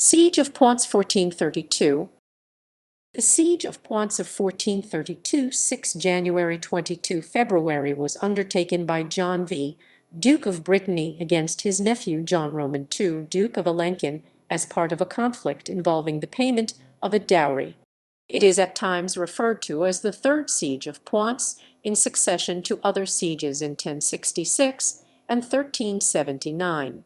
Siege of Pouancé 1432. The Siege of Pouancé of 1432, 6 January 22 February, was undertaken by John V, Duke of Brittany, against his nephew John Roman II, Duke of Alençon, as part of a conflict involving the payment of a dowry. It is at times referred to as the Third Siege of Pouancé, in succession to other sieges in 1066 and 1379.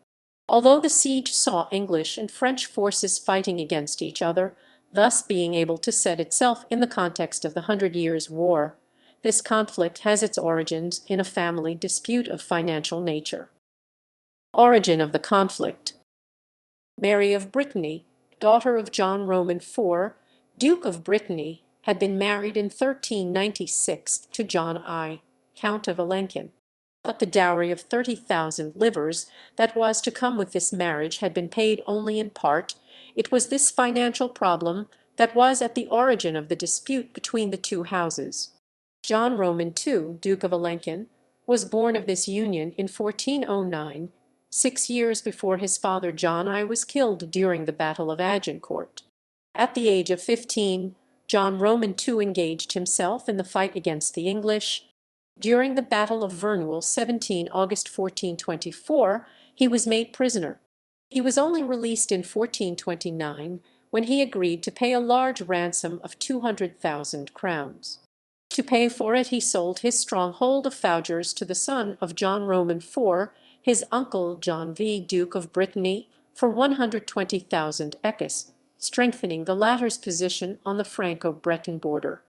Although the siege saw English and French forces fighting against each other, thus being able to set itself in the context of the 100 Years' War, this conflict has its origins in a family dispute of financial nature. Origin of the conflict. Mary of Brittany, daughter of John Roman IV, Duke of Brittany, had been married in 1396 to John I, Count of Alençon. But the dowry of 30,000 livres that was to come with this marriage had been paid only in part. It was this financial problem that was at the origin of the dispute between the two houses. John Roman II, Duke of Alençon, was born of this union in 1409, 6 years before his father John I was killed during the Battle of Agincourt. At the age of 15, John Roman II engaged himself in the fight against the English. During the Battle of Verneuil, 17 August 1424, he was made prisoner. He was only released in 1429, when he agreed to pay a large ransom of 200,000 crowns. To pay for it he sold his stronghold of Fougères to the son of John Roman IV, his uncle John V, Duke of Brittany, for 120,000 écus, strengthening the latter's position on the Franco-Breton border.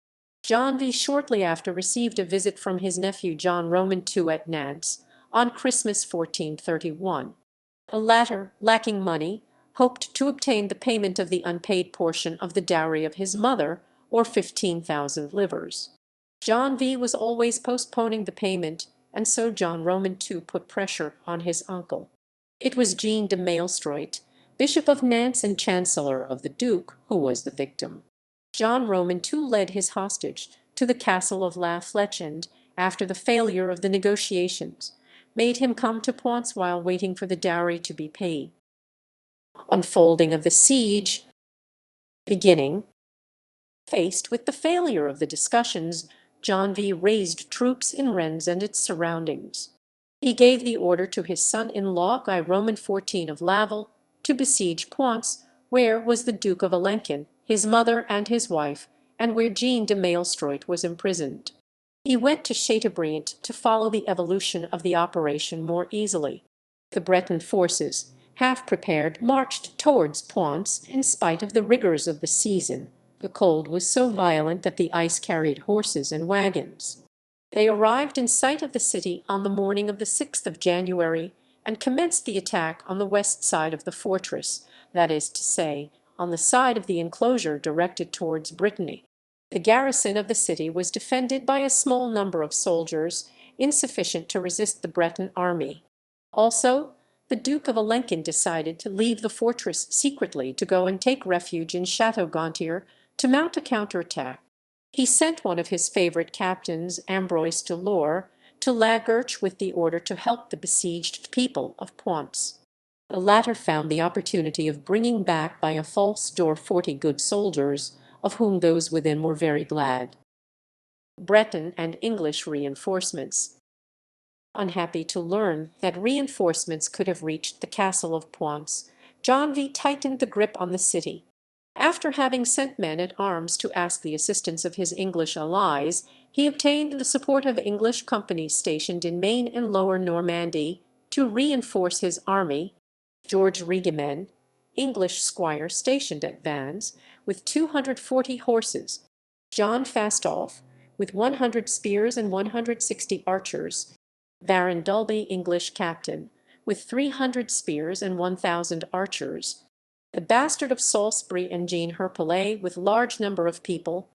John V shortly after received a visit from his nephew John Roman II at Nantes on Christmas 1431. The latter, lacking money, hoped to obtain the payment of the unpaid portion of the dowry of his mother, or 15,000 livres. John V was always postponing the payment, and so John Roman II put pressure on his uncle. It was Jean de Mailstrot, Bishop of Nantes and Chancellor of the Duke, who was the victim. John Roman II led his hostage to the castle of La Flèche and, after the failure of the negotiations, made him come to Pouancé while waiting for the dowry to be paid. Unfolding of the siege. Beginning. Faced with the failure of the discussions, John V raised troops in Rennes and its surroundings. He gave the order to his son-in-law Guy Roman XIV of Laval to besiege Pouancé, where was the Duke of Alençon, his mother and his wife, and where Jean de Mailstrot was imprisoned. He went to Chateaubriand to follow the evolution of the operation more easily. The Breton forces, half prepared, marched towards Pouancé in spite of the rigors of the season. The cold was so violent that the ice carried horses and wagons. They arrived in sight of the city on the morning of the 6th of January and commenced the attack on the west side of the fortress, that is to say, on the side of the enclosure directed towards Brittany. The garrison of the city was defended by a small number of soldiers, insufficient to resist the Breton army. Also, the Duke of Alençon decided to leave the fortress secretly to go and take refuge in Château-Gontier to mount a counterattack. He sent one of his favourite captains, Ambroise de Lor, to La Guerche with the order to help the besieged people of Pouancé. The latter found the opportunity of bringing back by a false door 40 good soldiers, of whom those within were very glad. Breton and English reinforcements. Unhappy to learn that reinforcements could have reached the castle of Pouancé, John V tightened the grip on the city. After having sent men-at-arms to ask the assistance of his English allies, he obtained the support of English companies stationed in Maine and Lower Normandy to reinforce his army. George Rigamen, English squire stationed at Vannes, with 240 horses. John Fastolf, with 100 spears and 160 archers. Baron Dalby, English captain, with 300 spears and 1,000 archers. The Bastard of Salisbury and Jean Herpellet, with large number of people.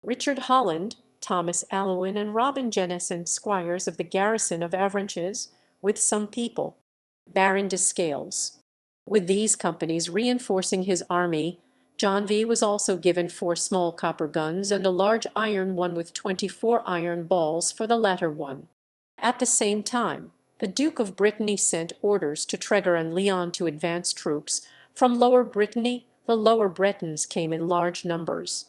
Richard Holland, Thomas Allouin, and Robin Jennison, squires of the garrison of Avranches, with some people. Baron de Scales. With these companies reinforcing his army, John V was also given 4 small copper guns and a large iron one with 24 iron balls for the latter one. At the same time, the Duke of Brittany sent orders to Tréguer and Lyon to advance troops From Lower Brittany, the Lower Bretons came in large numbers.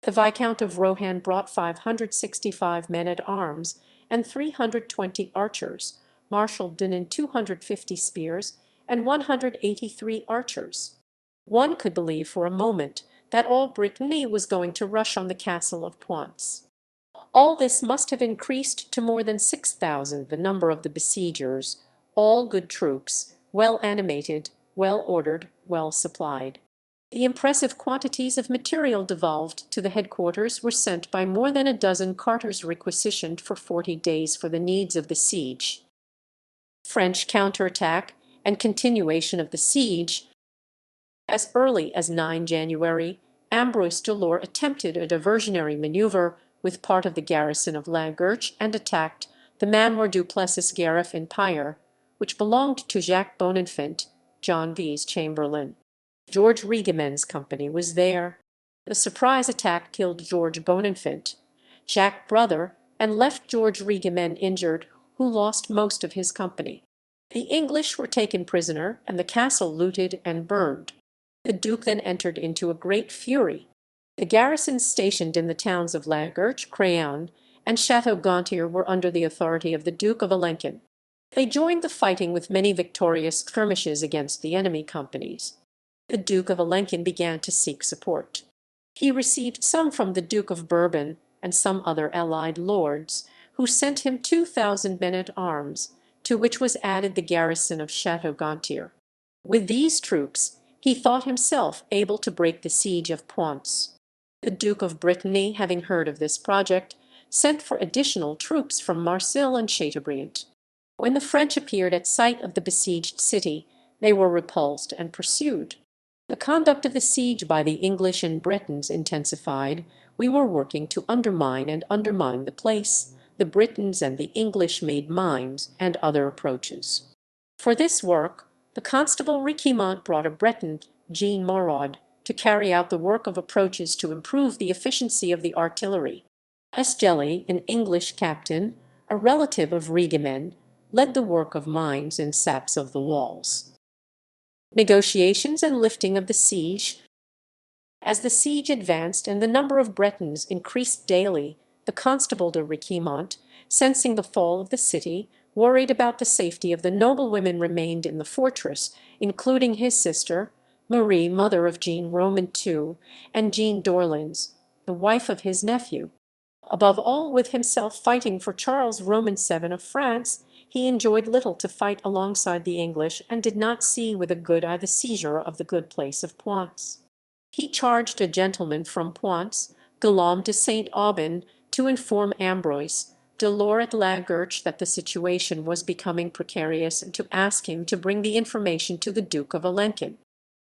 The Viscount of Rohan brought 565 men-at-arms and 320 archers, Marshal Denon 250 spears, and 183 archers. One could believe for a moment that all Brittany was going to rush on the castle of Pouancé. All this must have increased to more than 6,000 the number of the besiegers, all good troops, well animated, well ordered, well supplied. The impressive quantities of material devolved to the headquarters were sent by more than a dozen carters requisitioned for 40 days for the needs of the siege. French counterattack and continuation of the siege. As early as 9 January, Ambroise Delort attempted a diversionary maneuver with part of the garrison of La Guerche and attacked the Manoir du Plessis-Garif in Pyre, which belonged to Jacques Bonenfant, John V's chamberlain. George Rigament's company was there. The surprise attack killed George Bonenfant, Jacques' brother, and left George Rigament injured, who lost most of his company. The English were taken prisoner and the castle looted and burned. The Duke then entered into a great fury. The garrisons stationed in the towns of La Guerche, Craonne, and Château-Gontier were under the authority of the Duke of Alençon. They joined the fighting with many victorious skirmishes against the enemy companies. The Duke of Alençon began to seek support. He received some from the Duke of Bourbon and some other allied lords, who sent him 2,000 men-at-arms, to which was added the garrison of Château-Gontier. With these troops he thought himself able to break the siege of Pouancé. The Duke of Brittany, having heard of this project, sent for additional troops from Marseille and Chateaubriant. When the French appeared at sight of the besieged city, they were repulsed and pursued. The conduct of the siege by the English and Bretons intensified. We were working to undermine the place. The Britons and the English made mines and other approaches. For this work, the Constable Riquimont brought a Breton, Jean Moraud, to carry out the work of approaches to improve the efficiency of the artillery. Esgelly, an English captain, a relative of Rigament, led the work of mines and saps of the walls. Negotiations and lifting of the siege. As the siege advanced and the number of Bretons increased daily, the Constable de Riquimont, sensing the fall of the city, worried about the safety of the noblewomen remained in the fortress, including his sister, Marie, mother of Jean Roman II, and Jean d'Orleans, the wife of his nephew. Above all, with himself fighting for Charles Roman VII of France, he enjoyed little to fight alongside the English and did not see with a good eye the seizure of the good place of Pouancé. He charged a gentleman from Pouancé, Guillaume de Saint-Aubin, to inform Ambroise Delort at La Guerche that the situation was becoming precarious and to ask him to bring the information to the Duke of Alençon.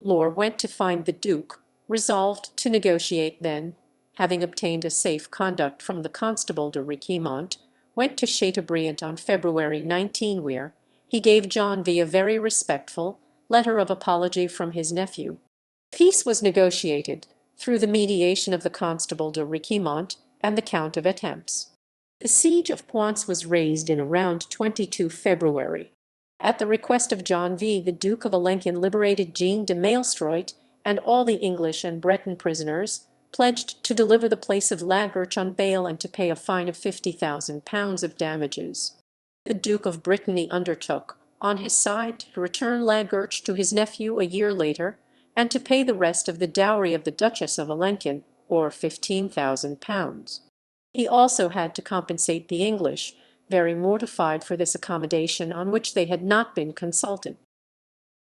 Delort went to find the Duke, resolved to negotiate then, having obtained a safe conduct from the Constable de Riquimont, went to Chateaubriant on February 19, where he gave John V a very respectful letter of apology from his nephew. Peace was negotiated through the mediation of the Constable de Riquimont and the Count of Étampes. The siege of Pouancé was raised in around 22 February. At the request of John V, the Duke of Alençon liberated Jean de Mailstroit and all the English and Breton prisoners, pledged to deliver the place of La Guerche on bail and to pay a fine of £50,000 of damages. The Duke of Brittany undertook, on his side, to return La Guerche to his nephew a year later, and to pay the rest of the dowry of the Duchess of Alençon, or £15,000. He also had to compensate the English, very mortified for this accommodation on which they had not been consulted.